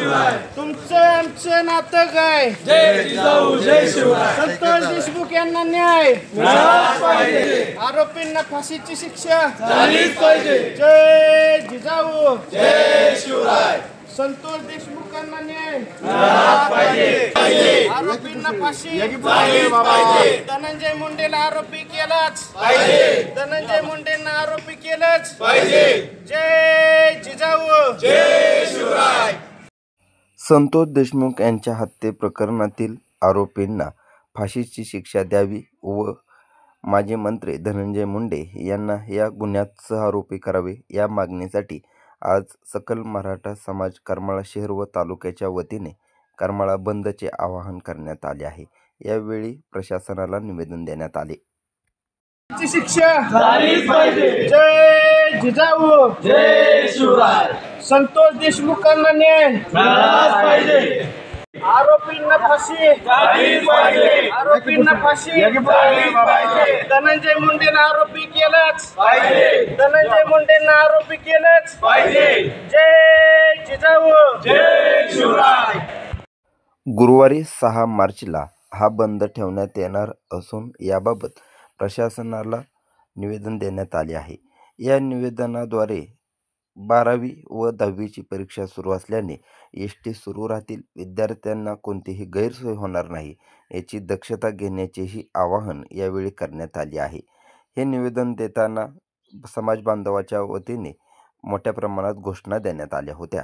तुमचं आमचं नातं काय? जय जिजाऊ जय शिवराय. संतोष देशमुख यांना न्याय मिळालाच पाहिजे. आरोपींना फाशीची शिक्षा झालीच पाहिजे. जय जिजाऊ जय शिवराय. संतोष देशमुखांना न्याय मिळालाच पाहिजे. आरोपींना फाशी झालीच पाहिजे. धनंजय मुंडेला आरोपी केलाच पाहिजे. धनंजय मुंडेंना आरोपी केलंच पाहिजे. जय जिजाऊ जय शिवराय. संतोष देशमुख यांच्या हत्ये प्रकरणातील आरोपींना फाशीची शिक्षा द्यावी व माजी मंत्री धनंजय मुंडे यांना या गुन्ह्यात सहआरोपी करावे या मागणीसाठी आज सकल मराठा समाज करमाळा शहर व तालुक्याच्या वतीने करमाळा बंदचे आवाहन करण्यात आले आहे. यावेळी प्रशासनाला निवेदन देण्यात आले. शिक्षा झालीच पाहिजे. जय जिजाऊ जय शिवराय. संतोष देशमुखांना न्याय मिळालाच पाहिजे. आरोपींना फाशी झालीच पाहिजे. आरोपींना फाशी झालीच पाहिजे. धनंजय मुंडेंना आरोपी केलंच पाहिजे. धनंजय मुंडेंना आरोपी केलंच पाहिजे. जय जिजाऊ जय शिवराय. गुरुवारी 6 मार्चला हा बंद ठेवण्यात येणार असून याबाबत प्रशासनाला निवेदन देण्यात आले आहे. या निवेदनाद्वारे 12वी व 10वीची परीक्षा सुरू असल्याने एसटी सुरू राहतील, विद्यार्थ्यांना कोणतीही गैरसोय होणार नाही याची दक्षता घेण्याचेही आवाहन यावेळी करण्यात आले आहे. हे निवेदन देताना समाज बांधवाच्या वतीने मोठ्या प्रमाणात घोषणा देण्यात आल्या होत्या.